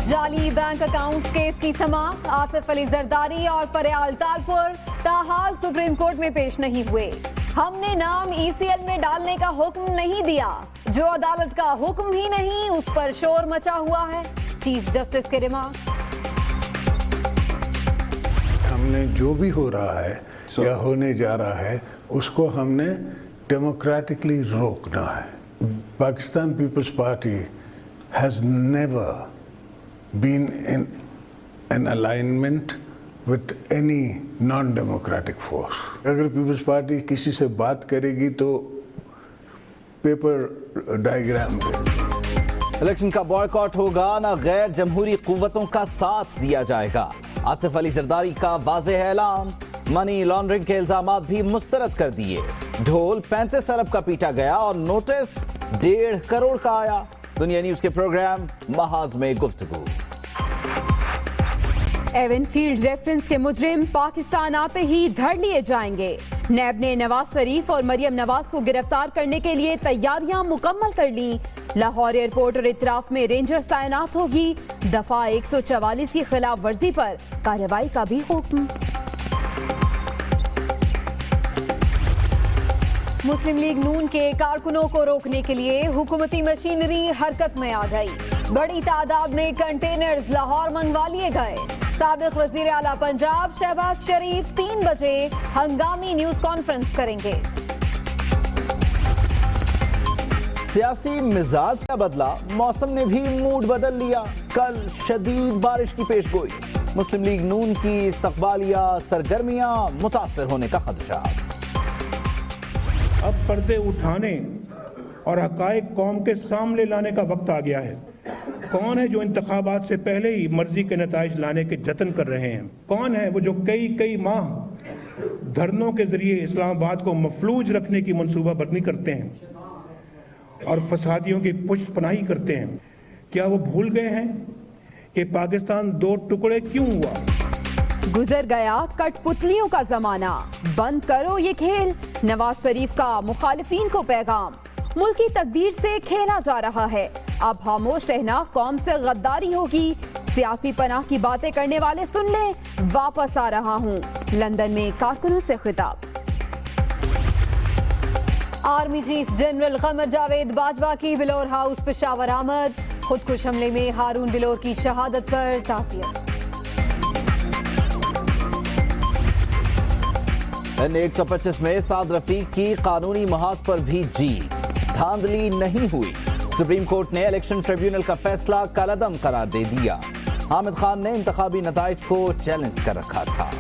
जाली bank account case की समाप्त। आसिफ अली जरदारी और फरियाल तालपुर ताहाल सुप्रीम कोर्ट में पेश नहीं हुए। हमने नाम ECL में डालने का हुक्म नहीं दिया। जो अदालत का हुक्म ही नहीं, उस पर शोर मचा हुआ है। चीफ जस्टिस के रिमार्क। हमने जो भी हो रहा है या होने जा रहा है, उसको हमने डेमोक्रेटिकली रोकना है। Pakistan Peoples Party has never been in an alignment with any non-democratic force. अगर पीपल्स पार्टी किसी से बात करेगी तो पेपर डायग्राम पे। इलेक्शन का बॉयकॉट होगा, ना गैर जमहूरी कुव्वतों का साथ दिया जाएगा। आसिफ अली जरदारी का वाज़ेह ऐलान। मनी लॉन्ड्रिंग के इल्जामात भी मुस्तरद कर दिए। ढोल 35 अरब का पीटा गया और नोटिस 1.5 करोड़ का आया। दुनिया न्यूज के प्रोग्राम महाज में गुफ्तगू। एवन फील्ड रेफरेंस के मुजरिम पाकिस्तान आते ही धर लिए जाएंगे। नैब ने नवाज शरीफ और मरियम नवाज को गिरफ्तार करने के लिए तैयारियां मुकम्मल कर ली। लाहौर एयरपोर्ट और इतराफ में रेंजर्स तैनात होगी। दफा 144 की खिलाफ वर्जी पर कार्रवाई का भी हुक्म। मुस्लिम लीग नून के कारकुनों को रोकने के लिए हुकूमती मशीनरी हरकत में आ गई। बड़ी तादाद में कंटेनर्स लाहौर मंगवा लिए गए। साबिक वजीर आला पंजाब शहबाज शरीफ 3 बजे हंगामी न्यूज कॉन्फ्रेंस करेंगे। सियासी मिजाज का बदला, मौसम ने भी मूड बदल लिया। कल शदीद बारिश की पेशगोई। मुस्लिम लीग नून की इस्तकबालिया सरगर्मियां मुतासर होने का खदशा। अब पर्दे उठाने और हकायक कौम के सामने लाने का वक्त आ गया है। कौन है जो इंतखाबात से पहले ही मर्जी के नताइज लाने के जतन कर रहे हैं? कौन है वो जो कई माह धरनों के जरिए इस्लामाबाद को मफलूज रखने की मंसूबा बंदी करते हैं और फसादियों की पुष्टपनाही करते हैं? क्या वो भूल गए हैं कि पाकिस्तान 2 टुकड़े क्यों हुआ? गुजर गया कठपुतलियों का जमाना, बंद करो ये खेल। नवाज शरीफ का मुखालिफिन को पैगाम। मुल्की तकदीर से खेला जा रहा है, अब खामोश रहना कौम से गद्दारी होगी। सियासी पनाह की बातें करने वाले सुन ले, वापस आ रहा हूँ। लंदन में कारकुनों से खिताब। Army chief general Qamar Javed Bajwa की बिलोर हाउस पेशावर आमद। खुदकुश हमले में हारून बिलोर की शहादत पर ताज़ियत। N125 में साद रफीक की कानूनी महाज पर भी जीत। धांधली नहीं हुई। सुप्रीम कोर्ट ने इलेक्शन ट्रिब्यूनल का फैसला कलअदम करार दे दिया। हामिद खान ने इंतखाबी नताइज को चैलेंज कर रखा था।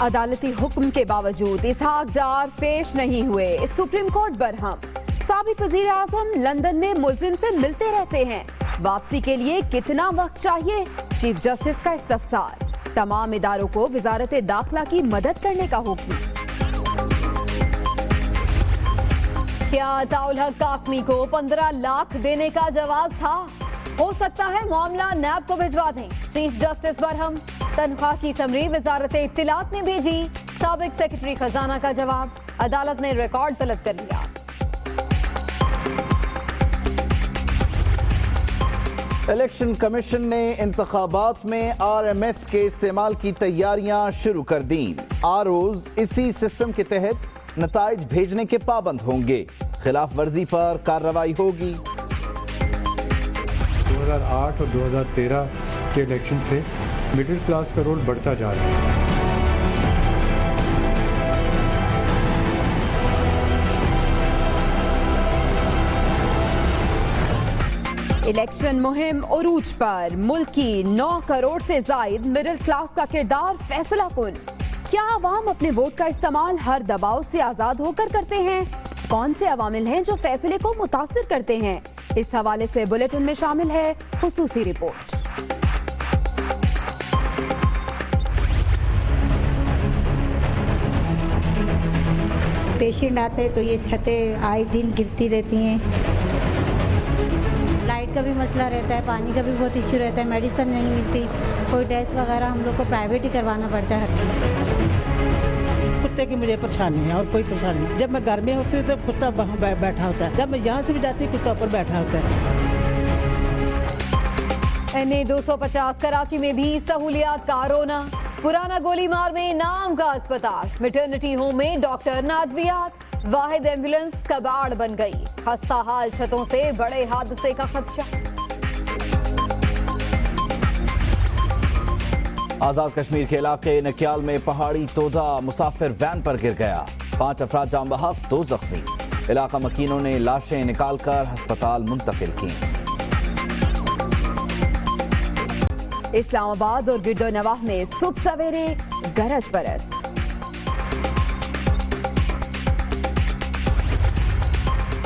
अदालती हुक्म के बावजूद इसहाक डार पेश नहीं हुए। Supreme court Barham. साबिक वजीर आजम लंदन में मुलजिम से मिलते रहते हैं। वापसी के लिए कितना वक्त चाहिए? चीफ जस्टिस का इस्तफसार। तमाम इदारों को वजारत दाखिला की मदद करने का हुक्म। क्या अताउल हक कासमी को 15 लाख देने का जवाब था? हो सकता है मामला नैब को भिजवा दें। Chief justice Barham. तनख्वाह की समरी वजारत इत्तिलात ने भेजी। साबिक सेक्रेटरी खजाना का जवाब। अदालत ने रिकॉर्ड तलब कर लिया। इलेक्शन कमीशन ने इंतखाबात में RMS के इस्तेमाल की तैयारियां शुरू कर दी। ROs इसी सिस्टम के तहत नताइज भेजने के पाबंद होंगे। खिलाफ वर्जी पर कार्रवाई होगी। 2008 और 2013 के इलेक्शन से मिडिल क्लास का रोल बढ़ता जा रहा है। इलेक्शन मुहिम उरूज पर। मुल्क की 9 करोड़ से जायद मिडिल क्लास का किरदार फैसला कुन। क्या अवाम अपने वोट का इस्तेमाल हर दबाव से आजाद होकर करते हैं? कौन से अवामिल हैं जो फैसले को मुतासिर करते हैं? इस हवाले से बुलेटिन में शामिल है खुसूसी रिपोर्ट। पेशेंट आते हैं तो ये छतें आए दिन गिरती रहती हैं। लाइट का भी मसला रहता है, पानी का भी बहुत इश्यू रहता है, मेडिसिन नहीं मिलती, कोई टेस्ट वगैरह हम लोग को प्राइवेट ही करवाना पड़ता है। तो बोलते हैं कि मुझे परेशानी है और कोई परेशानी नहीं। जब मैं घर में होती हूँ तो कुत्ता वहाँ बैठा होता है, जब मैं यहाँ से भी जाती हूँ कुत्ता ऊपर बैठा होता है। NA 250 कराची में भी सहूलियात का रोना। पुराना गोलीमार में नाम का अस्पताल, मैटरनिटी होम में डॉक्टर नादवियात, वाहिद एम्बुलेंस कबाड़ बन गई। खस्ता हाल छतों से बड़े हादसे का खदशा। आजाद कश्मीर के इलाके नक्याल में पहाड़ी तोदा मुसाफिर वैन पर गिर गया। 5 अफराद जाम बहक, 2 जख्मी। इलाका मकीनों ने लाशें निकालकर अस्पताल मुंतकिल की। इस्लामाबाद और गिरदो नवाह में सुबह सवेरे गरज बरस।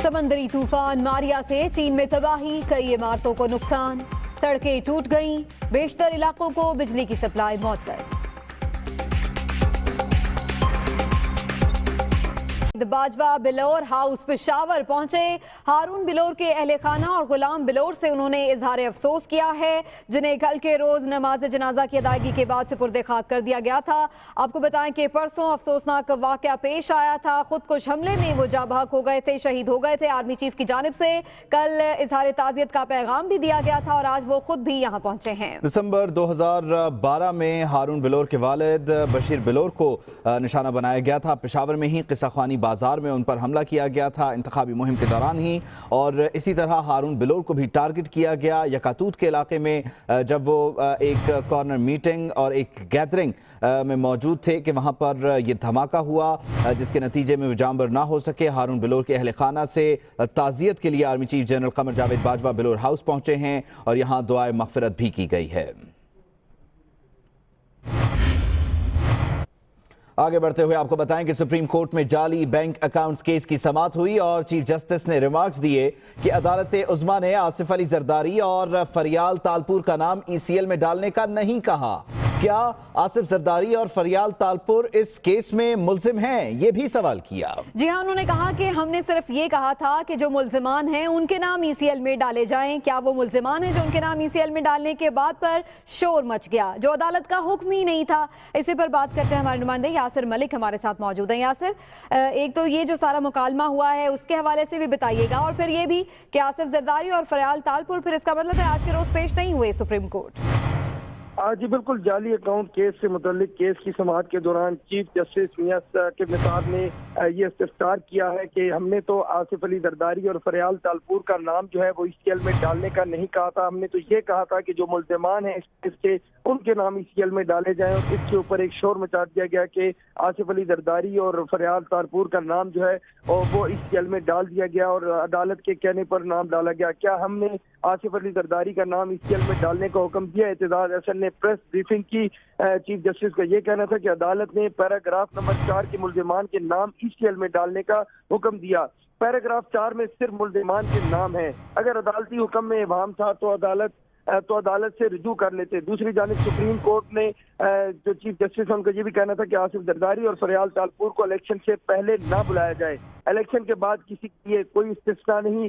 समंदरी तूफान मारिया से चीन में तबाही, कई इमारतों को नुकसान, सड़कें टूट गईं, बेशतर इलाकों को बिजली की सप्लाई मअतल। बाजवा बिलोर हाउस पेशावर पहुंचे हारून बिलोर के अहले खाना और गुलाम बिलोर से उन्होंने इजहार अफसोस किया है, जिन्हें कल के रोज नमाज जनाजा की अदायगी के बाद सुपुर्द खाक कर दिया गया था। आपको बताएं कि परसों अफसोसनाक वाकया पेश आया था। खुदकुश हमले में वो जाँ बहक हो गए थे, शहीद हो गए थे। आर्मी चीफ की जानिब से कल इजहार ताज़ियत का पैगाम भी दिया गया था और आज वो खुद भी यहाँ पहुंचे हैं। दिसंबर 2012 में हारून बिलोर के वालिद बशीर बिलोर को निशाना बनाया गया था। पेशावर में ही किस्सा ख्वानी बाजार में उन पर हमला किया गया था इंतखाबी मुहिम के दौरान ही, और इसी तरह हारून बिलोर को भी टारगेट किया गया यकातूत के इलाके में, जब वो एक कॉर्नर मीटिंग और एक गैदरिंग में मौजूद थे कि वहाँ पर ये धमाका हुआ, जिसके नतीजे में वो जामबर ना हो सके। हारून बिलोर के अहले खाना से ताज़ियत के लिए army chief general Qamar Javed Bajwa बिलोर house पहुँचे हैं और यहाँ दुआए मग़फ़िरत भी की गई है। आगे बढ़ते हुए आपको बताएं कि सुप्रीम कोर्ट में जाली बैंक अकाउंट्स केस की समाअत हुई और चीफ जस्टिस ने रिमार्क्स दिए कि अदालत उज़्मा ने आसिफ अली जरदारी और फरियाल तालपुर का नाम ECL में डालने का नहीं कहा। क्या आसिफ जरदारी और फरियाल तालपुर इस केस में मुल्जिम हैं, ये भी सवाल किया। जी हाँ, उन्होंने कहा कि हमने सिर्फ ये कहा था कि जो मुल्जिमान हैं उनके नाम ECL में डाले जाएं। क्या वो मुल्जिमान हैं जो उनके नाम ECL में डालने के बाद पर शोर मच गया, जो अदालत का हुक्म ही नहीं था। इसी पर बात करते हैं, हमारे नुमाइंदे यासिर मलिक हमारे साथ मौजूद हैं। यासिर, एक तो ये जो सारा मुकालमा हुआ है उसके हवाले से भी बताइएगा, और फिर ये भी कि आसिफ जरदारी और फरियाल तालपुर फिर इसका मतलब है आज के रोज पेश नहीं हुए सुप्रीम कोर्ट। जी बिल्कुल, जाली अकाउंट केस से मुतल्लिक केस की समाअत के दौरान चीफ जस्टिस मियां के निसाब ने ये इस्तफसार किया है कि हमने तो आसिफ अली जरदारी और फरियाल तालपुर का नाम जो है वो ECL में डालने का नहीं कहा था। हमने तो ये कहा था कि जो मुल्ज़िमान हैं इस केस के उनके नाम ECL में डाले जाएं, और इसके ऊपर एक शोर मचा दिया गया कि आसिफ अली जरदारी और फरियाल तालपुर का नाम जो है और वो ECL में डाल दिया गया और अदालत के कहने पर नाम डाला गया। क्या हमने आसिफ अली जरदारी का नाम ECL में डालने का हुक्म दिया? एतजाज हसन ने प्रेस ब्रीफिंग की। चीफ जस्टिस का ये कहना था कि अदालत ने पैराग्राफ नंबर 4 के मुल्जिमान के नाम ECL में डालने का हुक्म दिया। पैराग्राफ 4 में सिर्फ मुल्जिमान के नाम है। अगर अदालती हुक्म में इबाहम था तो अदालत से रुजू कर लेते। दूसरी जानिब सुप्रीम कोर्ट ने जो चीफ जस्टिस है उनका ये भी कहना था कि आसिफ जरदारी और फरियाल तालपुर को इलेक्शन से पहले ना बुलाया जाए, इलेक्शन के बाद किसी के लिए कोई इस्तिस्ना नहीं।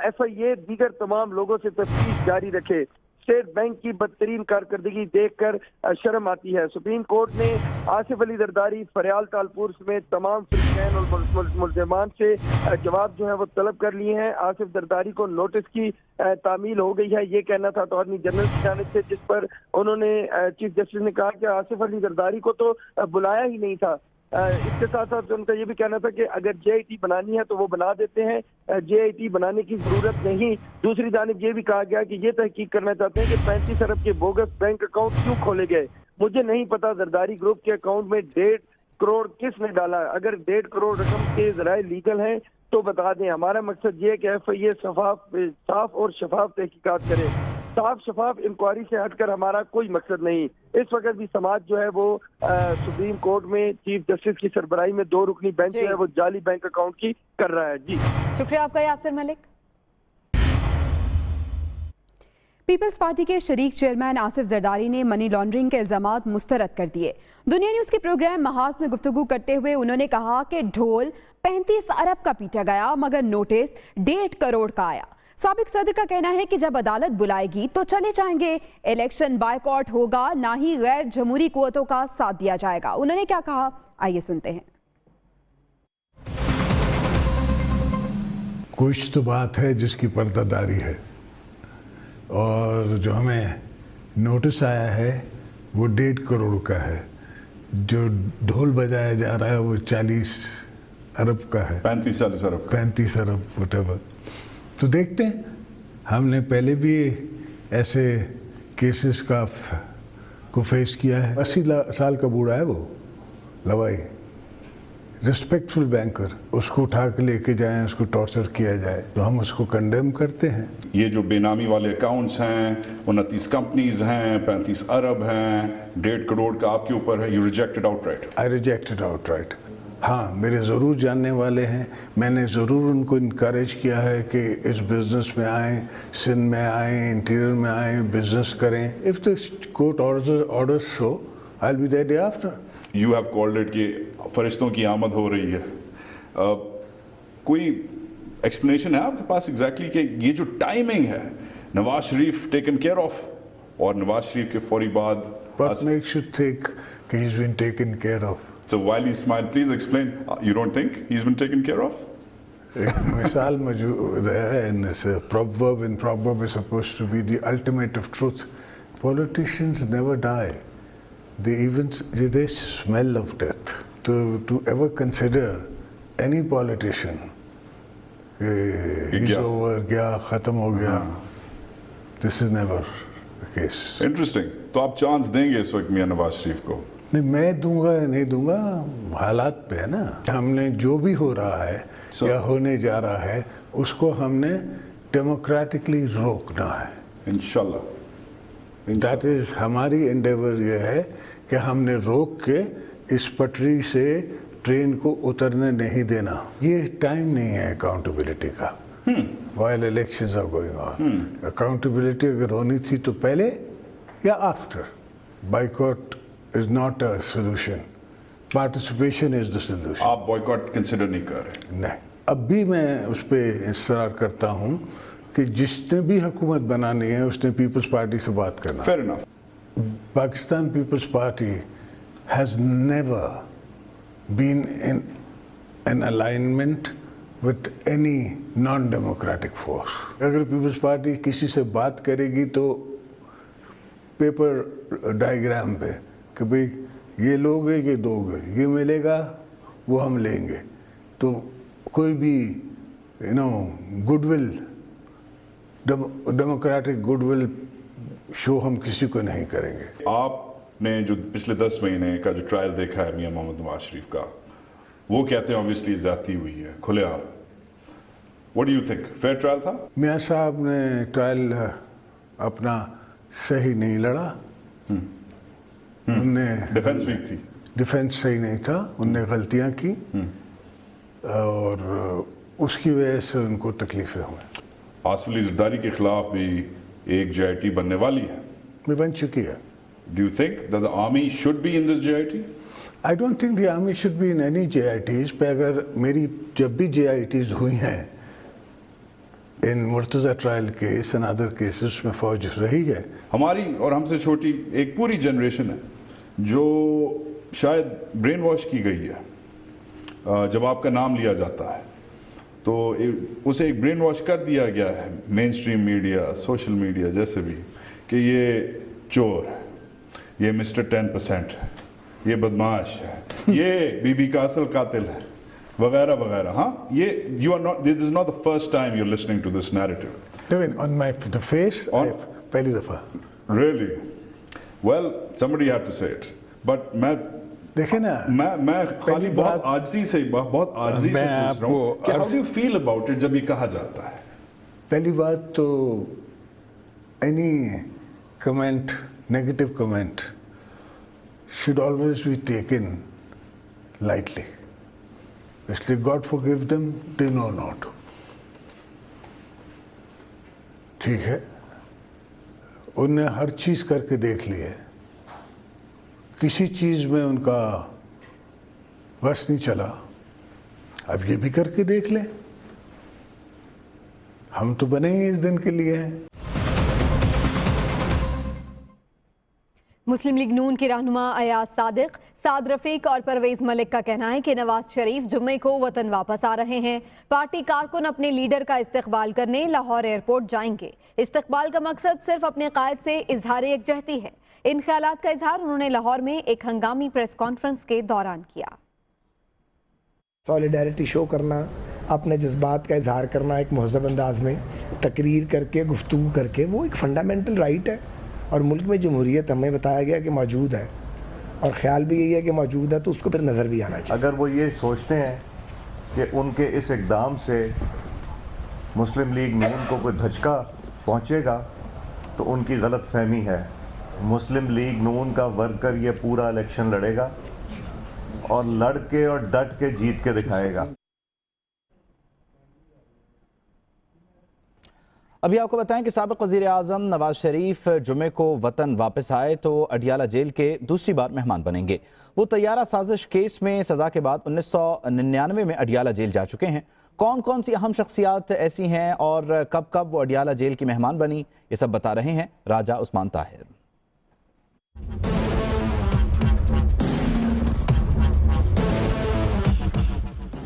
FIA दीगर तमाम लोगों से तफ्तीश जारी रखे। स्टेट बैंक की बदतरीन कारकर्दगी देखकर शर्म आती है। सुप्रीम कोर्ट ने आसिफ अली जरदारी, फरियाल तालपुर समेत तमाम फिरकैन और मुल्ज़िमान से जवाब जो है वो तलब कर लिए हैं। आसिफ जरदारी को नोटिस की तामील हो गई है, ये कहना था अटॉर्नी जनरल की जानिब से, जिस पर उन्होंने चीफ जस्टिस ने कहा कि आसिफ अली जरदारी को तो बुलाया ही नहीं था। इसके साथ साथ उनका ये भी कहना था कि अगर JIT बनानी है तो वो बना देते हैं, JIT बनाने की जरूरत नहीं। दूसरी जानिब ये भी कहा गया कि ये तहकीक करना चाहते हैं कि 35 अरब के बोगस बैंक अकाउंट क्यों खोले गए। मुझे नहीं पता जरदारी ग्रुप के अकाउंट में 1.5 करोड़ किसने डाला। अगर 1.5 करोड़ रकम के जराए लीगल हैं तो बता दें। हमारा मकसद ये है कि FIA साफ और शफाफ तहकीकात करे। साफ शफाफ इंक्वायरी से हटकर हमारा कोई मकसद नहीं। इस वक्त भी समाज जो है वो सुप्रीम कोर्ट में चीफ जस्टिस की सरबराही में 2 रुकनी बेंच जो है वो जाली बैंक अकाउंट की कर रहा है। जी शुक्रिया आपका यासिर मलिक। पीपल्स पार्टी के शरीक चेयरमैन आसिफ जरदारी ने मनी लॉन्ड्रिंग के इल्जामात मुस्तरद कर दिए। दुनिया न्यूज के प्रोग्राम महाज में गुफ्तगू करते हुए उन्होंने कहा कि ढोल 35 अरब का पीटा गया मगर नोटिस 1.5 करोड़ का आया। साबिक सदर का कहना है कि जब अदालत बुलाएगी तो चले जाएंगे, इलेक्शन बायकॉट होगा, ना ही गैर जमहूरी कुव्वतों का साथ दिया जाएगा। उन्होंने क्या कहा, आइए सुनते हैं। कुछ तो बात है जिसकी पर्दादारी है, और जो हमें नोटिस आया है वो 1.5 करोड़ का है। जो ढोल बजाया जा रहा है वो 40 अरब का है, 35-40 अरब, 35 अरब व्हाटएवर। तो देखते हैं, हमने पहले भी ऐसे केसेस को फेस किया है। 80 साल का बूढ़ा है वो लवाई, रिस्पेक्टफुल बैंकर, उसको उठा के लेके जाएं, उसको टॉर्चर किया जाए, तो हम उसको कंडेम करते हैं। ये जो बेनामी वाले अकाउंट्स हैं, 29 कंपनीज हैं, 35 अरब हैं, 1.5 करोड़ का आपके ऊपर है, you rejected outright? I rejected outright. हाँ, मेरे ज़रूर जानने वाले हैं, मैंने ज़रूर उनको इनकरेज किया है कि इस बिज़नेस में आएँ, सिंध में आएँ, इंटीरियर में आएँ, बिज़नेस करें। If the court orders so, I will be their day after. You have called it कि फरिश्तों की आमद हो रही है। कोई एक्सप्लेनेशन है आपके पास एग्जैक्टली कि ये जो टाइमिंग है, Nawaz Sharif taken care of, और नवाज शरीफ के फौरी बाद What makes you think कि he's been taken care of? So while he smiled, please explain. You don't think he's been taken care of? एक मिसाल मौजूद है, and it's a proverb, and proverb is supposed to be the ultimate of truth. Politicians never die. They smell of death. To ever consider any politician he's over, गया, खत्म हो गया, this is never the case. Interesting. तो आप chance देंगे इस वक्त मियां नवाज शरीफ को? नहीं, मैं दूंगा या नहीं दूंगा, हालात पे है ना। हमने जो भी हो रहा है या होने जा रहा है उसको हमने डेमोक्रेटिकली रोकना है, इंशाल्लाह। दैट इज हमारी एंडेवर ये है कि हमने रोक के इस पटरी से ट्रेन को उतरने नहीं देना। ये टाइम नहीं है अकाउंटेबिलिटी का। While elections are going on, accountability अगर होनी थी तो पहले या after. Boycott is not a solution. Participation is the solution. आप बॉयकॉट कंसिडर नहीं कर रहे? नहीं, अब भी मैं उस पर इंतजार करता हूं कि जिसने भी हुकूमत बनानी है उसने पीपल्स पार्टी से बात करना। Fair enough. Pakistan Peoples Party has never been in an alignment with any non-democratic force. अगर पीपल्स पार्टी किसी से बात करेगी तो पेपर डायग्राम पे कि भाई ये लोगे, ये दोगे, ये मिलेगा, वो हम लेंगे, तो कोई भी गुडविल, डेमोक्रेटिक गुडविल शो हम किसी को नहीं करेंगे। आपने जो पिछले 10 महीने का जो ट्रायल देखा है मियां मोहम्मद नवाज शरीफ का, वो कहते हैं ऑब्वियसली ज्यादती हुई है खुलेआम। What do you think, fair trial था? मियां साहब ने ट्रायल अपना सही नहीं लड़ा। उनने डिफेंस वीक थी, डिफेंस सही नहीं था, उनने गलतियां की और उसकी वजह से उनको तकलीफें हुई। आसिफ अली जरदारी के खिलाफ भी एक JIT बनने वाली है, बन चुकी है। Do you think that the army should be in this JIT? I don't think the army should be in any JITs। पे अगर मेरी जब भी JITs हुई हैं इन Murtaza trial case and other cases में फौज रही है। हमारी और हमसे छोटी एक पूरी जनरेशन है जो शायद ब्रेन वॉश की गई है। जब आपका नाम लिया जाता है तो उसे एक ब्रेन वॉश कर दिया गया है, main stream media, social media जैसे भी, कि ये चोर है, ये मिस्टर 10% है, ये बदमाश है, ये बीबी का असल कातिल है, वगैरह वगैरह। हाँ, ये you are not, this is not the first time you are listening to this narrative. On my face पहली दफा। Really? Well, somebody had to say it, but मैं देखे ना, मैं खाली बहुत आजिज़ी से पूछ रहा हूँ कि how do you feel about it जब ये कहा जाता है? पहली बात तो any comment, negative comment should always be taken lightly. इसलिए God forgive them, they know not. ठीक है, उनने हर चीज करके देख ली है, किसी चीज में उनका बस नहीं चला, अब ये भी करके देख ले। हम तो बने ही इस दिन के लिए हैं। मुस्लिम लीग नून के रहनुमा अयाज सादिक, साद रफीक और परवेज मलिक का कहना है कि नवाज शरीफ जुम्मे को वतन वापस आ रहे हैं। पार्टी कारकुन अपने लीडर का इस्तकबाल करने लाहौर एयरपोर्ट जाएंगे। इस्तकबाल का मकसद सिर्फ अपने कायद से इजहार यकजहती है। इन ख्यालात का इजहार उन्होंने लाहौर में एक हंगामी प्रेस कॉन्फ्रेंस के दौरान किया। सॉलिडारिटी शो करना, अपने जज्बात का इजहार करना एक महज़ब अंदाज में, तकरीर करके, गुफ्तगू करके, वो एक फंडामेंटल राइट है और मुल्क में जमहूरियत हमें बताया गया कि मौजूद है और ख्याल भी यही है कि मौजूद है, तो उसको फिर नज़र भी आना चाहिए। अगर वो ये सोचते हैं कि उनके इस इक़दाम से मुस्लिम लीग नून को कोई धचका पहुंचेगा तो उनकी गलत फहमी है। मुस्लिम लीग नून का वर्कर ये पूरा इलेक्शन लड़ेगा और लड़ के और डट के जीत के दिखाएगा। अभी आपको बताएं कि साबिक़ वज़ीर आज़म नवाज शरीफ जुमे को वतन वापस आए तो अडियाला जेल के दूसरी बार मेहमान बनेंगे। वो तैयारा साजिश केस में सज़ा के बाद 1999 में अडियाला जेल जा चुके हैं। कौन कौन सी अहम शख्सियात ऐसी हैं और कब कब वो अडियाला जेल की मेहमान बनी, ये सब बता रहे हैं राजा उस्मान ताहिर।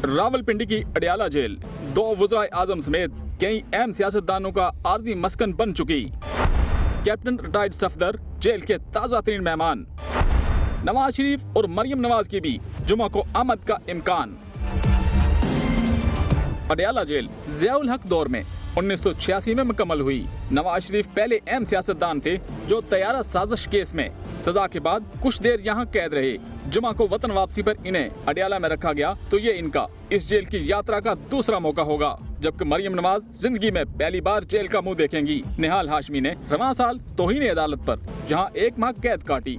रावलपिंडी की अडियाला जेल 2 वज़ीर आज़म समेत कई अहम सियासतदानों का आर्जी मस्कन बन चुकी। कैप्टन रिटायर्ड सफदर जेल के ताज़ा तरीन मेहमान। नवाज शरीफ और मरियम नवाज की भी जुमा को आमद का इम्कान। अडियाला जेल ज़ियाउल हक दौर में 1986 में मुकम्मल हुई। नवाज शरीफ पहले अहम सियासतदान थे जो तैयारा साजिश केस में सजा के बाद कुछ देर यहाँ कैद रहे। जुमा को वतन वापसी पर इन्हें अडियाला में रखा गया तो ये इनका इस जेल की यात्रा का दूसरा मौका होगा, जबकि मरियम नवाज जिंदगी में पहली बार जेल का मुंह देखेंगी। निहाल हाशमी ने रवां साल तौहीन अदालत पर यहाँ 1 माह कैद काटी।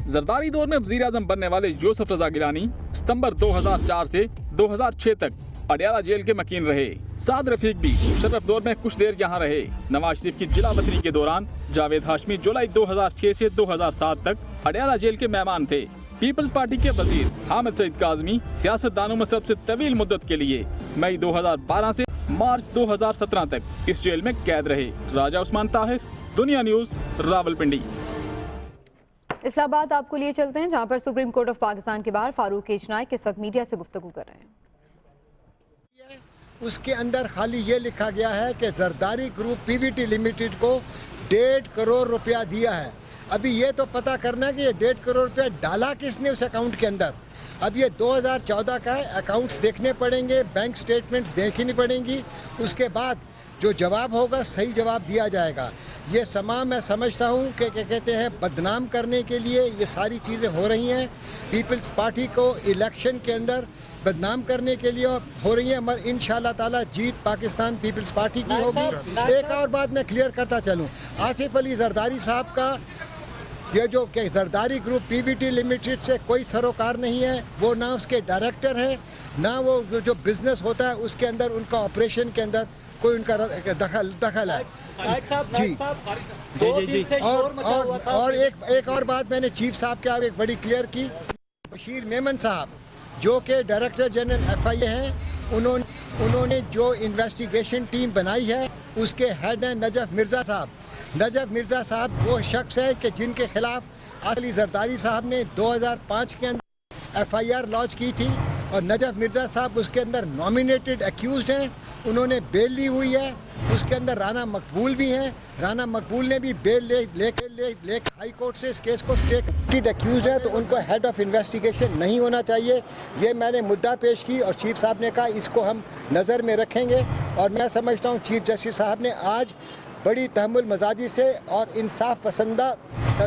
जरदारी दौर में वज़ीर आज़म बनने वाले यूसुफ रजा गिलानी सितंबर 2004 से 2006 तक अडियाला जेल के मकीन रहे। साद रफीक भी शरफ दौर में कुछ देर यहाँ रहे। नवाज शरीफ की जिला बदली के दौरान जावेद हाशमी जुलाई 2006 से 2007 तक अडियाला जेल के मेहमान थे। पीपल्स पार्टी के वजीर हामिद सईद काज़मी सियासतदानों में सबसे तवील मुद्दत के लिए मई 2012 से मार्च 2017 तक इस जेल में कैद रहे। राजा उस्मान ताहिर, दुनिया न्यूज़, रावलपिंडी। इस्लामाबाद आपको लिए चलते हैं जहां पर सुप्रीम कोर्ट ऑफ पाकिस्तान के बाहर फारूक केशनायक इस वक्त मीडिया से गुफ्तगू कर रहे हैं। उसके अंदर खाली ये लिखा गया है कि जरदारी ग्रुप पीवीटी लिमिटेड को 1.5 करोड़ रुपया दिया है। अभी ये तो पता करना है कि ये 1.5 करोड़ रुपया डाला किसने उस अकाउंट के अंदर। अब ये 2014 का है, अकाउंट्स देखने पड़ेंगे, बैंक स्टेटमेंट्स देखनी पड़ेंगी, उसके बाद जो जवाब होगा सही जवाब दिया जाएगा। ये समा मैं समझता हूँ कि क्या कहते हैं बदनाम करने के लिए ये सारी चीज़ें हो रही हैं। पीपल्स पार्टी को इलेक्शन के अंदर बदनाम करने के लिए हो रही है, मगर इंशाल्लाह ताला जीत पाकिस्तान पीपल्स पार्टी की होगी। एक और बात मैं क्लियर करता चलूँ, आसिफ अली जरदारी साहब का ये जो कि जरदारी ग्रुप पीवीटी लिमिटेड से कोई सरोकार नहीं है। वो ना उसके डायरेक्टर हैं, ना वो जो बिजनेस होता है उसके अंदर उनका ऑपरेशन के अंदर कोई उनका दखल है जी। और एक और बात मैंने चीफ साहब के आगे बड़ी क्लियर की। बशीर मेमन साहब जो कि डायरेक्टर जनरल FIA हैं, उन्होंने जो इन्वेस्टिगेशन टीम बनाई है उसके हेड हैं नजफ मिर्ज़ा साहब। नजफ मिर्ज़ा साहब वो शख्स है कि जिनके खिलाफ अली जरदारी साहब ने 2005 के अंदर FIR लॉन्च की थी और नजफ मिर्ज़ा साहब उसके अंदर नॉमिनेटेड एक्यूज्ड हैं। उन्होंने बेल ली हुई है, उसके अंदर राना मकबूल भी हैं। राना मकबूल ने भी बेल ले हाई कोर्ट से इस केस को स्टेट एक्यूज है, तो उनको हेड ऑफ इन्वेस्टिगेशन नहीं होना चाहिए। ये मैंने मुद्दा पेश की और चीफ साहब ने कहा इसको हम नज़र में रखेंगे। और मैं समझता हूँ चीफ जस्टिस साहब ने आज बड़ी तहम्मुल मजाजी से और इंसाफ पसंदा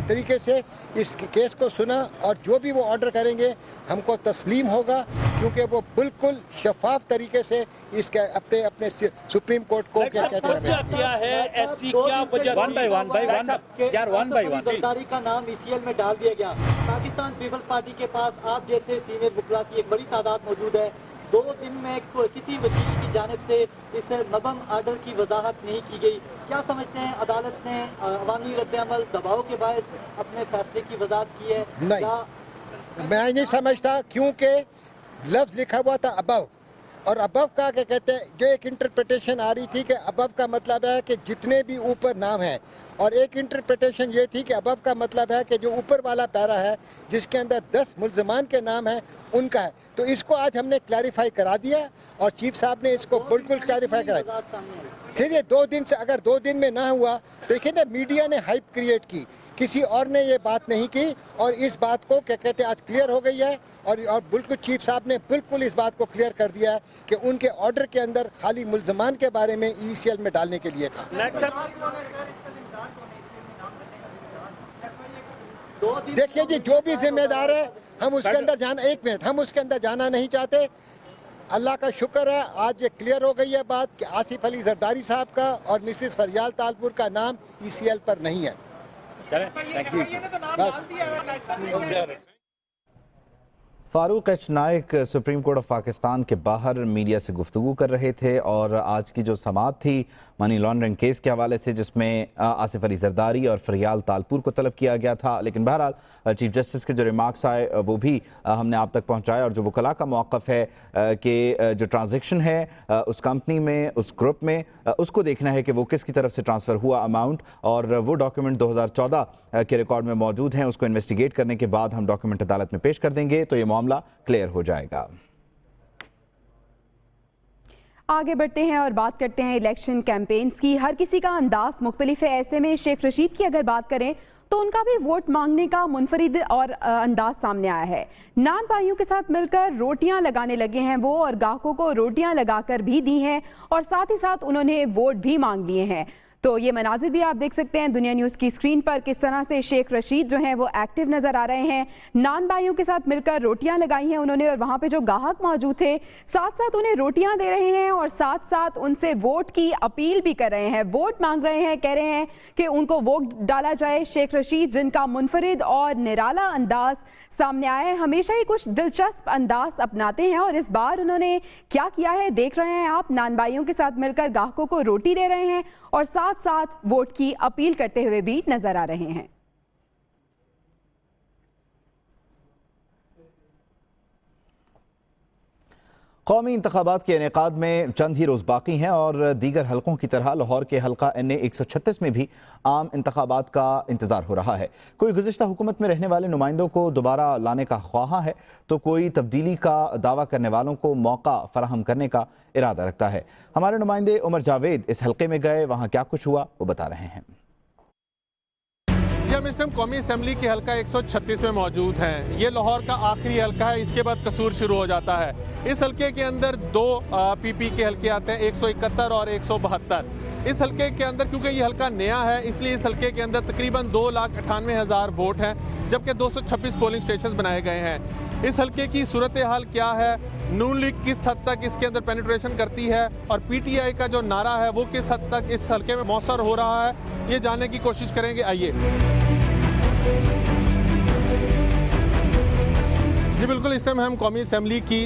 तरीके से इस केस को सुना और जो भी वो ऑर्डर करेंगे हमको तस्लीम होगा, क्योंकि वो बिल्कुल शफाफ तरीके से इसके अपने सुप्रीम कोर्ट को क्या कहते हैं जरदारी का नाम ECL में डाल दिया गया। पाकिस्तान पीपल्स पार्टी के पास आप जैसे सीनियर वकला की एक बड़ी तादाद मौजूद है। 2 दिन में किसी वकील की जानिब से इस मबम आर्डर की वजाहत नहीं की गई। क्या समझते हैं अदालत ने अवामी रद्द-ए-अमल दबाव के बायस अपने फैसले की वजाहत की है? नहीं, मैं नहीं समझता, क्योंकि लफ्ज़ लिखा हुआ था अबव और अबव का क्या कहते हैं, जो एक इंटरप्रिटेशन आ रही थी कि अबव का मतलब है कि जितने भी ऊपर नाम हैं, और एक इंटरप्रिटेशन ये थी कि अबव का मतलब है कि जो ऊपर वाला पैरा है जिसके अंदर 10 मुल्ज़मान के नाम हैं उनका है। तो इसको आज हमने क्लैरिफाई करा दिया और चीफ साहब ने इसको बिल्कुल क्लैरिफाई कराया। फिर ये 2 दिन से अगर 2 दिन में ना हुआ, देखिए ना, मीडिया ने हाइप क्रिएट की, किसी और ने ये बात नहीं की, और इस बात को क्या कहते हैं आज क्लियर हो गई है। और बिल्कुल चीफ साहब ने बिल्कुल इस बात को क्लियर कर दिया है कि उनके ऑर्डर के अंदर खाली मुल्ज़मान के बारे में ECL में डालने के लिए था। देखिए जी, जो भी जिम्मेदार है हम उसके अंदर जाना, 1 मिनट, हम उसके अंदर जाना नहीं चाहते। अल्लाह का शुक्र है आज ये क्लियर हो गई है बात कि आसिफ अली जरदारी साहब का और मिसेस फरियाल तालपुर का नाम ECL पर नहीं है। Farooq H Naik supreme court of Pakistan के बाहर मीडिया से गुफ्तगू कर रहे थे और आज की जो समाअत थी मनी लॉन्ड्रिंग केस के हवाले से, जिसमें आसिफ अली जरदारी और फरियाल तालपुर को तलब किया गया था, लेकिन बहरहाल चीफ जस्टिस के जो रिमार्क्स आए वो भी हमने आप तक पहुंचाए। और जो वकला का मौक़िफ़ है कि जो ट्रांजैक्शन है उस कंपनी में, उस ग्रुप में, उसको देखना है कि वो किसकी तरफ से ट्रांसफ़र हुआ अमाउंट, और वो डॉक्यूमेंट 2014 के रिकॉर्ड में मौजूद हैं। उसको इन्वेस्टिगेट करने के बाद हम डॉक्यूमेंट अदालत में पेश कर देंगे तो ये मामला क्लियर हो जाएगा। आगे बढ़ते हैं और बात करते हैं इलेक्शन कैंपेन्स की। हर किसी का अंदाज मुख्तलिफ है। ऐसे में शेख रशीद की अगर बात करें तो उनका भी वोट मांगने का मुनफरिद और अंदाज सामने आया है। नान भाइयों के साथ मिलकर रोटियां लगाने लगे हैं वो, और ग्राहकों को रोटियां लगाकर भी दी हैं और साथ ही साथ उन्होंने वोट भी मांग लिए हैं। तो ये मनाजिर भी आप देख सकते हैं दुनिया न्यूज़ की स्क्रीन पर, किस तरह से शेख रशीद जो हैं वो एक्टिव नज़र आ रहे हैं। नान भाइयों के साथ मिलकर रोटियां लगाई हैं उन्होंने, और वहाँ पे जो ग्राहक मौजूद थे साथ साथ उन्हें रोटियां दे रहे हैं और साथ साथ उनसे वोट की अपील भी कर रहे हैं, वोट मांग रहे हैं, कह रहे हैं कि उनको वोट डाला जाए। शेख रशीद जिनका मुनफरिद और निराला अंदाज सामने आया है, हमेशा ही कुछ दिलचस्प अंदाज अपनाते हैं, और इस बार उन्होंने क्या किया है देख रहे हैं आप। नान भाइयों के साथ मिलकर ग्राहकों को रोटी दे रहे हैं और साथ साथ वोट की अपील करते हुए भी नजर आ रहे हैं। कौमी इंतखाबात के इनेकाद में चंद ही रोज़ बाकी हैं और दीगर हलकों की तरह लाहौर के हलका NA 136 में भी आम इंतखाबात का इंतज़ार हो रहा है। कोई गुज़िश्ता हुकूमत में रहने वाले नुमाइंदों को दोबारा लाने का ख्वाहा है तो कोई तब्दीली का दावा करने वालों को मौका फराहम करने का इरादा रखता है। हमारे नुमाइंदे उमर जावेद इस हलके में गए, वहाँ क्या कुछ हुआ वो बता रहे हैं। हम इस टाइम कौमी असम्बली के हलका 136 में मौजूद हैं। ये लाहौर का आखिरी हलका है, इसके बाद कसूर शुरू हो जाता है। इस हलके के अंदर 2 PP के हलके आते हैं, 171 और 172। इस हलके के अंदर क्योंकि ये हलका नया है इसलिए इस हलके के अंदर तकरीबन 2,98,000 वोट हैं, जबकि 226 पोलिंग स्टेशन बनाए गए हैं। इस हलके की सूरत हाल क्या है, नून लीग किस हद तक इसके अंदर पेनिट्रेशन करती है और PTI का जो नारा है वो किस हद तक इस हलके में मौसर हो रहा है, ये जानने की कोशिश करेंगे। आइए जी बिल्कुल, इस टाइम हम कौमी असम्बली की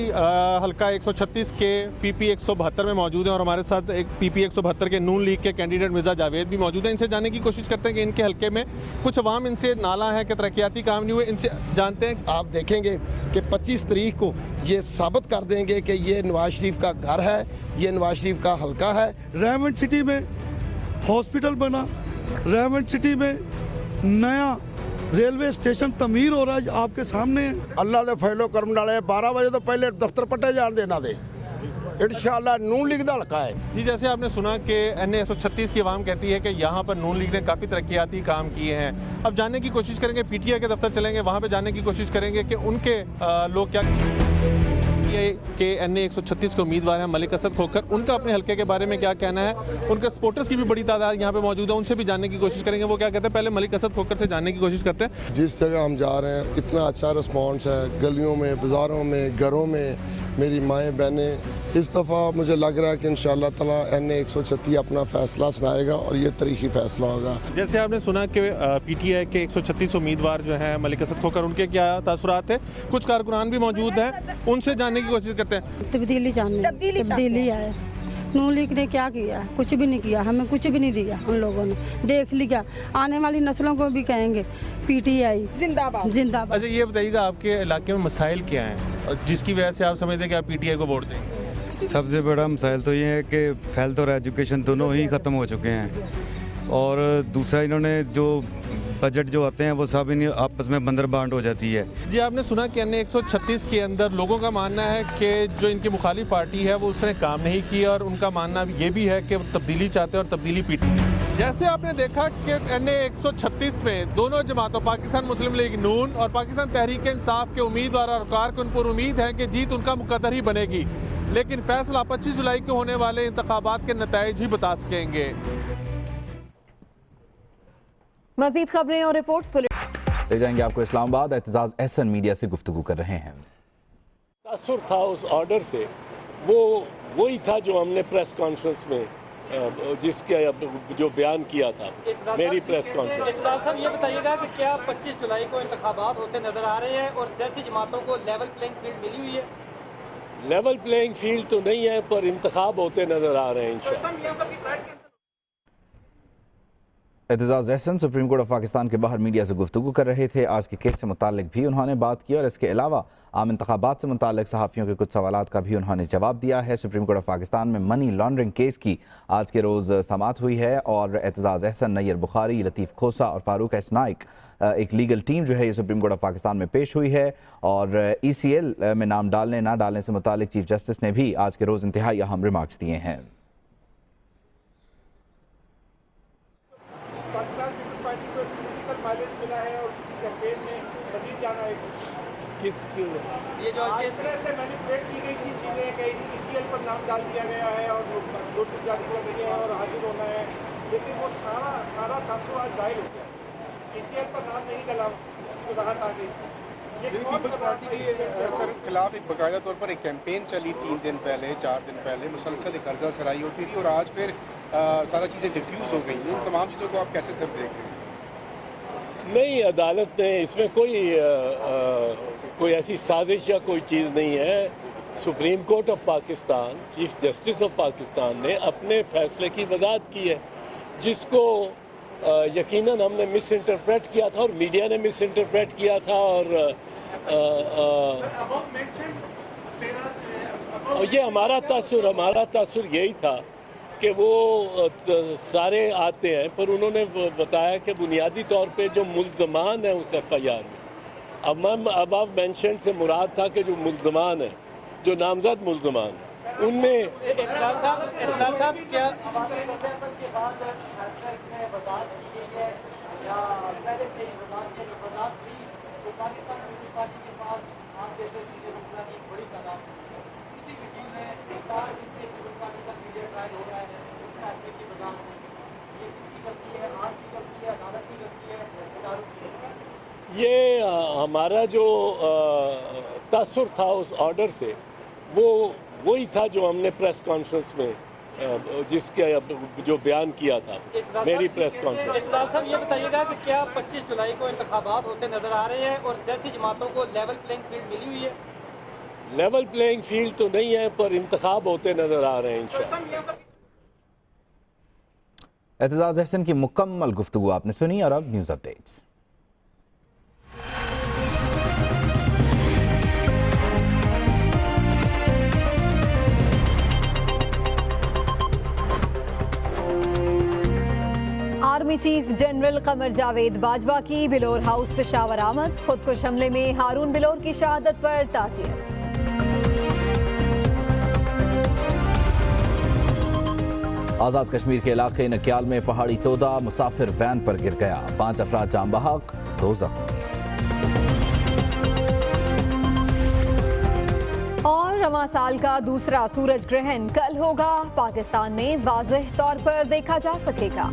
हलका 136 के PP 172 में मौजूद हैं और हमारे साथ एक PP 172 के नून लीग के कैंडिडेट मिर्ज़ा जावेद भी मौजूद हैं। इनसे जानने की कोशिश करते हैं कि इनके हलके में कुछ अवाम इनसे नाला है कि तरक्याती काम नहीं हुए, इनसे जानते हैं। आप देखेंगे कि 25 तारीख को ये साबित कर देंगे कि ये नवाज शरीफ का घर है, ये नवाज शरीफ का हलका है। रेवंड सिटी में हॉस्पिटल बना, रेवंड सिटी में नया रेलवे स्टेशन तमीर हो रहा है आपके सामने। अल्लाह दे फैलो करम डाले 12 बजे तो पहले दफ्तर पट्टे जान देना दे, इंशाअल्लाह नून लीग दा हलका है। जी जैसे आपने सुना कि NA 136 की आवाम कहती है कि यहाँ पर नून लीग ने काफ़ी तरक्याती काम किए हैं। अब जानने की कोशिश करेंगे, PTI के दफ्तर चलेंगे, वहाँ पे जानने की कोशिश करेंगे कि उनके लोग क्या के NA 136 के उम्मीदवार हैं मलिक असद खोखर, उनका अपने हलके के बारे में क्या कहना है। उनके सपोर्टर्स की भी बड़ी तादाद यहाँ पे मौजूद है, उनसे भी जानने की कोशिश करेंगे वो क्या कहते हैं। पहले मलिक असद खोखर से जानने की कोशिश करते हैं। जिस जगह हम जा रहे हैं इतना अच्छा रिस्पॉन्स है, गलियों में, बाज़ारों में, घरों में मेरी माएँ बहनें। इस दफ़ा मुझे लग रहा है कि इंशाअल्लाह ताला NA 136 अपना फैसला सुनाएगा और ये तारीखी फैसला होगा। जैसे आपने सुना कि PTI के 136 उम्मीदवार जो हैं मलिक असद खोखर, उनके क्या तासुरात है, कुछ कारकुनान भी मौजूद हैं, उनसे जानने की कोशिश करते हैं। तब्दीली है, नून लीग ने क्या किया, कुछ भी नहीं किया, हमें कुछ भी नहीं दिया। उन लोगों ने देख लिया, आने वाली नस्लों को भी कहेंगे PTI जिंदाबाद जिंदाबाद। अच्छा ये बताइएगा आपके इलाके में मसाइल क्या हैं जिसकी वजह से आप समझते हैं कि आप PTI को वोट देंगे? सबसे बड़ा मसाइल तो ये है कि हेल्थ और एजुकेशन दोनों ही ख़त्म हो चुके हैं और दूसरा इन्होंने जो बजट जो आते हैं वो सब इन आपस में बंदर बांट हो जाती है। जी आपने सुना कि अन्य 136 के अंदर लोगों का मानना है कि जो इनकी मुखालिफ पार्टी है वो उसने काम नहीं किया और उनका मानना ये भी है कि वो तब्दीली चाहते हैं और तब्दीली पीटी। जैसे आपने देखा कि अन्य 136 में दोनों जमातों पाकिस्तान मुस्लिम लीग नून और पाकिस्तान तहरीक इंसाफ के उम्मीदवार और कारकुन पर उम्मीद है कि जीत उनका मुकद्दर ही बनेगी, लेकिन फैसला 25 जुलाई को होने वाले इंतखाबात के नताइज ही बता सकेंगे। मजीद खबरें और रिपोर्ट्स ले जाएंगे आपको इस्लामाबाद। एतजाज अहसन मीडिया से गुफ्तगू कर रहे हैं। तासुर था उस ऑर्डर से, वो वही था जो हमने प्रेस कॉन्फ्रेंस में जिसके जो बयान किया था मेरी प्रेस कॉन्फ्रेंस। साहब ये बताइएगा कि क्या 25 जुलाई को इंतखाबात होते नजर आ रहे हैं और सियासी जमातों को लेवल प्लेइंग फील्ड मिली हुई है? लेवल प्लेइंग फील्ड तो नहीं है पर इंतखाब होते नजर आ रहे हैं इंशाअल्लाह। Aitzaz Ahsan supreme court of Pakistan के बाहर मीडिया से गुफ्तगू कर रहे थे। आज के केस से मुतालिक भी उन्होंने बात की और इसके अलावा आम इंतखाबात से मुतालिक सहाफ़ियों के कुछ सवालात का भी उन्होंने जवाब दिया है। सुप्रीम कोर्ट ऑफ पाकिस्तान में मनी लॉन्ड्रिंग केस की आज के रोज़ समाअत हुई है और एतजाज अहसन, नैयर बुखारी, लतीफ़ खोसा और फारूक एस नाइक एक लीगल टीम जो है ये सुप्रीम कोर्ट ऑफ पाकिस्तान में पेश हुई है और ECL में नाम डालने ना डालने से मुतालिक चीफ जस्टिस ने भी आज के रोज़ इंतहाई अहम रिमार्क्स दिए हैं। ये जो इस तरह से मैनिपुलेट की गई थी चीजें कि ECL पर नाम डाल दिया गया है और नोटिस जारी कर दिए हैं और हाजिर होना है, लेकिन वो सारा तासुर आज जाहिर हो गया। ECL पर नाम नहीं डाला, वजाहत आ गई। पीपल्स पार्टी के सर खिलाफ एक बाकायदा तौर पर एक कैंपेन चली 3 दिन पहले 4 दिन पहले, मुसलसल एक अर्जा सराई होती थी और आज फिर सारा चीज़ें डिफ्यूज़ हो गई हैं। तमाम चीज़ों को आप कैसे सर देख रहे हैं? नहीं, अदालत ने इसमें कोई ऐसी साजिश या कोई चीज़ नहीं है। Supreme court of Pakistan, chief justice of Pakistan ने अपने फैसले की वजाहत की है, जिसको यकीनन हमने मिस इंटरप्रेट किया था और मीडिया ने मिस इंटरप्रेट किया था और ये हमारा तासुर यही था कि वो सारे आते हैं, पर उन्होंने बताया कि बुनियादी तौर पे जो मुल्ज़मान है उस FIR में, अब आप मेंशन से मुराद था कि जो मुल्ज़मान है, जो नामजद मुल्ज़मान है, उनमें साहब क्या ये हमारा जो तासुर था उस ऑर्डर से, वो वही था जो हमने प्रेस कॉन्फ्रेंस में जिसके जो बयान किया था मेरी प्रेस कॉन्फ्रेंस। साहब ये बताइएगा कि क्या 25 जुलाई को इंतखाबात होते नजर आ रहे हैं और सियासी जमातों को लेवल प्लेइंग फील्ड मिली हुई है? लेवल प्लेइंग फील्ड तो नहीं है पर इंतखाब होते नजर आ रहे हैं इंशाअल्लाह। एतजाज अहसन की मुकम्मल गुफ्तगू आपने सुनी और अब news updates. Army chief general Qamar Javed Bajwa की बिलोर हाउस पेशावर आमद। खुदकुश हमले में हारून बिलोर की शहादत पर ताज़ियत। आज़ाद कश्मीर के इलाके नक्याल में पहाड़ी तोदा मुसाफिर वैन पर गिर गया, 5 अफराद जाम बहक, 2 जख्मी। और रवां साल का दूसरा सूरज ग्रहण कल होगा, पाकिस्तान में वाज़ेह तौर पर देखा जा सकेगा।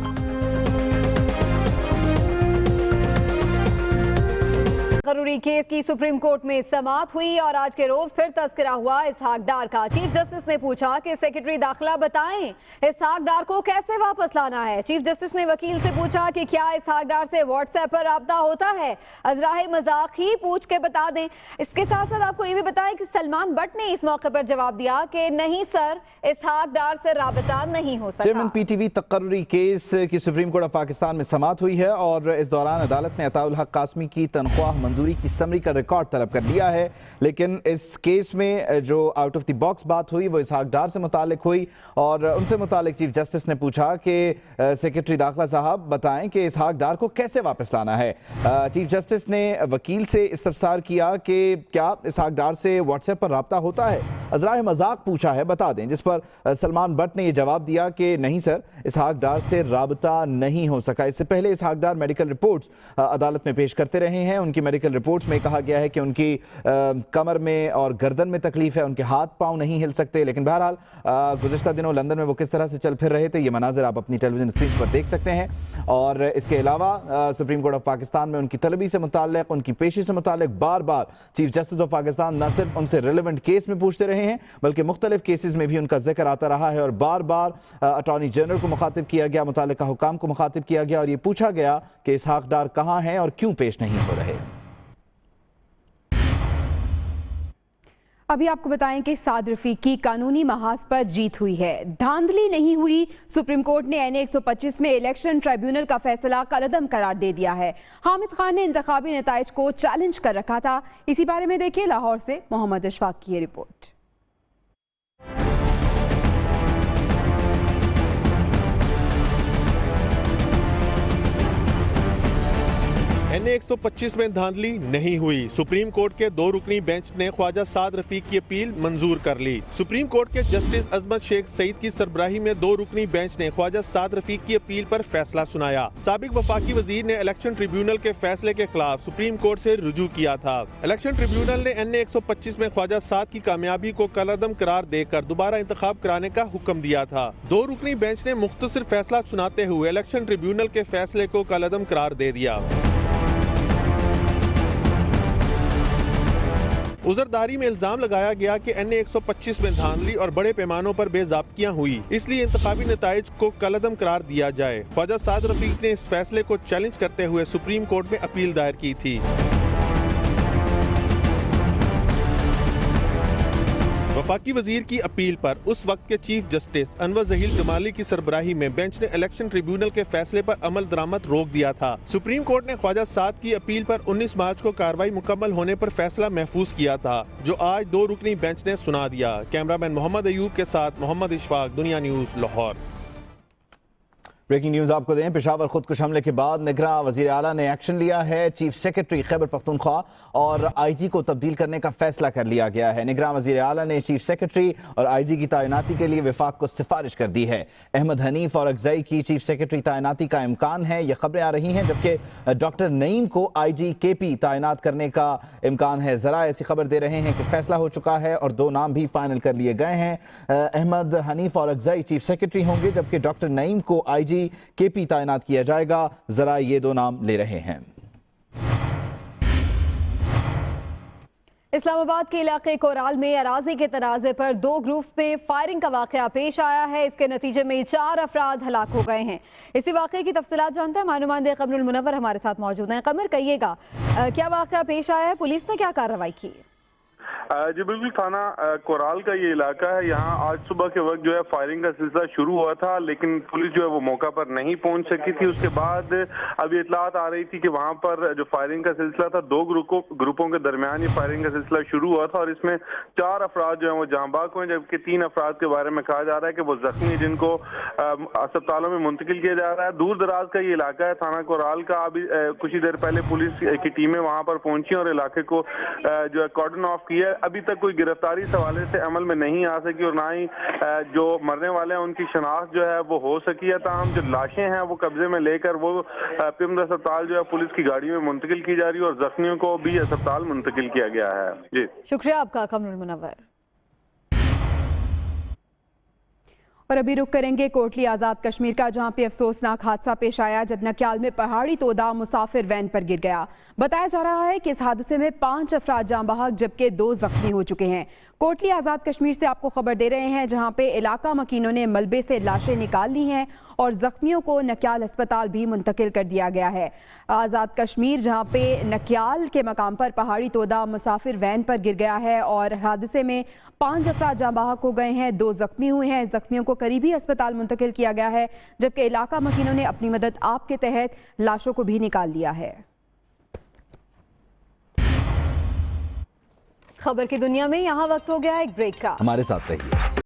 जरूरी केस की सुप्रीम कोर्ट में समाअत हुई और आज के रोज फिर तस्करा हुआ इसहाक डार का। चीफ जस्टिस ने पूछा कि सेक्रेटरी दाखिला बताएं इसहाक डार को कैसे वापस लाना है। चीफ जस्टिस ने वकील से पूछा कि क्या इसहाक डार से व्हाट्सएप पर राब्ता होता है, अजराहे मजाक ही पूछ के बता दें। इसके साथ साथ आपको ये भी बताएं कि सलमान बट ने इस मौके पर जवाब दिया कि नहीं सर, इसहाक डार से राबता नहीं हो सकता। चेयरमैन PTV तकर्री केस की सुप्रीम कोर्ट ऑफ पाकिस्तान में समाअत हुई है और इस दौरान अदालत ने अताउल हक कासमी की तनख्वाह मंजूरी की समरी का रिकॉर्ड तलब कर लिया है। लेकिन इस केस में जो आउट ऑफ द बॉक्स बात हुई वो इसहाक डार से मुतालिक हुई और उनसे मुतालिक चीफ जस्टिस ने पूछा कि सेक्रेटरी दाखिला साहब बताएं कि इसहाक डार को कैसे वापस लाना है। चीफ जस्टिस ने वकील से इस्तफसार किया कि क्या इसहाक डार से व्हाट्सएप पर रब्ता होता है, अज़राए मजाक पूछा है, बता दें, जिस पर सलमान बट ने यह जवाब दिया कि नहीं सर, इसहाक डार से राबता नहीं हो सका। इससे पहले इसहाक डार मेडिकल रिपोर्ट्स अदालत में पेश करते रहे हैं। उनकी मेडिकल रिपोर्ट्स में कहा गया है कि उनकी कमर में और गर्दन में तकलीफ है, उनके हाथ पांव नहीं हिल सकते। लेकिन बहरहाल गुज़िश्ता दिनों लंदन में वो किस तरह से चल फिर रहे थे, ये मनाज़िर आप अपनी टेलीविजन स्क्रीन पर देख सकते हैं। और इसके अलावा सुप्रीम कोर्ट ऑफ पाकिस्तान में उनकी तलबी से मुताल्लिक, उनकी पेशी से मुताल्लिक बार बार चीफ जस्टिस ऑफ पाकिस्तान न सिर्फ उनसे रिलेवेंट केस में पूछते रहे हैं बल्कि मुख्तलिफ केसेस में भी उनका जिक्र आता रहा है और बार बार अटॉर्नी जनरल को मुखातिब किया गया, मुताल्लिका हुकाम को मुखातिब किया गया और ये पूछा गया कि इसहाक डार कहाँ हैं और क्यों पेश नहीं हो रहे। अभी आपको बताएं कि साद रफीक की कानूनी महाज पर जीत हुई है, धांधली नहीं हुई। सुप्रीम कोर्ट ने NA 125 में इलेक्शन ट्राइब्यूनल का फैसला कलअदम करार दे दिया है। हामिद खान ने इंतखाबी नताइज को चैलेंज कर रखा था। इसी बारे में देखिए लाहौर से मोहम्मद अशफाक की ये रिपोर्ट। NA 125 में धांधली नहीं हुई। सुप्रीम कोर्ट के 2 रुकनी बेंच ने ख्वाजा साद रफीक की अपील मंजूर कर ली। सुप्रीम कोर्ट के जस्टिस अजमत शेख सईद की सरबराही में 2 रुकनी बेंच ने ख्वाजा साद रफीक की अपील पर फैसला सुनाया। साबिक वफाकी वजीर ने इलेक्शन ट्रिब्यूनल के फैसले के खिलाफ सुप्रीम कोर्ट से रुजू किया था। इलेक्शन ट्रिब्यूनल ने NA 125 में ख्वाजा साद की कामयाबी को कलअदम करार देकर दोबारा इंतखाब कराने का हुक्म दिया था। 2 रुकनी बेंच ने मुख्तसर फैसला सुनाते हुए इलेक्शन ट्रिब्यूनल के फैसले को कलअदम करार दे दिया। उजरदारी में इल्जाम लगाया गया कि NA 125 में धांधली और बड़े पैमानों पर बेज़ाब्तियां हुई, इसलिए इंतखाबी नताइज को कलअदम करार दिया जाए। ख्वाजा साद रफीक ने इस फैसले को चैलेंज करते हुए सुप्रीम कोर्ट में अपील दायर की थी। वफाकी वजीर की अपील पर उस वक्त के चीफ जस्टिस अनवर जहील जमाली की सरबराही में बेंच ने इलेक्शन ट्रिब्यूनल के फैसले पर अमल दरामद रोक दिया था। सुप्रीम कोर्ट ने ख्वाजा साद की अपील पर 19 मार्च को कार्रवाई मुकम्मल होने पर फैसला महफूज किया था, जो आज 2 रुकनी बेंच ने सुना दिया। कैमरामैन मोहम्मद अयूब के साथ मोहम्मद इशफाक, दुनिया न्यूज, लाहौर। ब्रेकिंग न्यूज आपको दें, पेशावर खुदकुश हमले के बाद निगरां वजीर आला ने एक्शन लिया है। चीफ सेक्रेटरी खैबर पख्तूनख्वा और IG को तब्दील करने का फैसला कर लिया गया है। निगरां वजीर आला ने चीफ सेक्रेटरी और IG की तैनाती के लिए विफाक को सिफारिश कर दी है। अहमद हनीफ और अगजई की चीफ सेक्रेटरी तैनाती का इम्कान है, ये खबरें आ रही हैं, जबकि डॉक्टर नईम को IG KP तैनात करने का इम्कान है। जरा ऐसी खबर दे रहे हैं कि फैसला हो चुका है और 2 नाम भी फाइनल कर लिए गए हैं। अहमद हनीफ और अगजई चीफ सेक्रेटरी होंगे, जबकि डॉक्टर नईम को IG KP तैनात किया जाएगा। जरा ये 2 नाम ले रहे हैं। इस्लामाबाद के इलाके कोराल में अराजी के तनाज़े पर 2 ग्रुप्स में फायरिंग का वाक़या पेश आया है। इसके नतीजे में 4 अफराद हलाक हो गए हैं। इसी वाक़े की तफसीलात जानते हैं, मानुमांदे कमरुल मुनव्वर हमारे साथ मौजूद हैं। कमर, कहिएगा क्या वाक़या पेश आया है, पुलिस ने क्या कार्रवाई की? जी बिल्कुल, थाना कोराल का ये इलाका है। यहाँ आज सुबह के वक्त जो है फायरिंग का सिलसिला शुरू हुआ था, लेकिन पुलिस जो है वो मौका पर नहीं पहुंच सकी थी। उसके बाद अभी इतलात आ रही थी कि वहाँ पर जो फायरिंग का सिलसिला था, 2 ग्रुपों के दरमियान ये फायरिंग का सिलसिला शुरू हुआ था और इसमें 4 अफराद जो है वो जांबाक हुए, जबकि 3 अफराद के बारे में कहा जा रहा है कि वो जख्मी, जिनको अस्पतालों में मुंतकिल किया जा रहा है। दूर दराज का ये इलाका है थाना कोराल का। अभी कुछ ही देर पहले पुलिस की टीमें वहाँ पर पहुंची और इलाके को जो है कॉर्डन ऑफ किया। अभी तक कोई गिरफ्तारी इस हवाले से अमल में नहीं आ सकी और ना ही जो मरने वाले हैं उनकी शनाख्त जो है वो हो सकी है। ताहम जो लाशें हैं वो कब्जे में लेकर वो पिम्द अस्पताल जो है पुलिस की गाड़ी में मुंतकिल की जा रही है और जख्मियों को भी अस्पताल मुंतकिल किया गया है। जी शुक्रिया आपका कमरुल मुनव्वर। और अभी रुक करेंगे कोटली आज़ाद कश्मीर का, जहां पे अफसोसनाक हादसा पेश आया जब नक्याल में पहाड़ी तोदा मुसाफिर वैन पर गिर गया। बताया जा रहा है कि इस हादसे में 5 अफराद जाँ बहक जबकि 2 जख्मी हो चुके हैं। कोटली आज़ाद कश्मीर से आपको खबर दे रहे हैं, जहां पे इलाका मकीनों ने मलबे से लाशें निकाल ली हैं और जख्मियों को नक्याल अस्पताल भी मुंतकिल कर दिया गया है। आज़ाद कश्मीर जहां पे नक्याल के मकाम पर पहाड़ी तोदा मुसाफिर वैन पर गिर गया है और हादसे में 5 अफराद जाँ बहक हो गए हैं, 2 जख्मी हुए हैं। जख्मियों को करीबी अस्पताल मुंतकिल किया गया है, जबकि इलाका मकीनों ने अपनी मदद आप के तहत लाशों को भी निकाल लिया है। खबर की दुनिया में यहाँ वक्त हो गया एक ब्रेक का। हमारे साथ रहिए।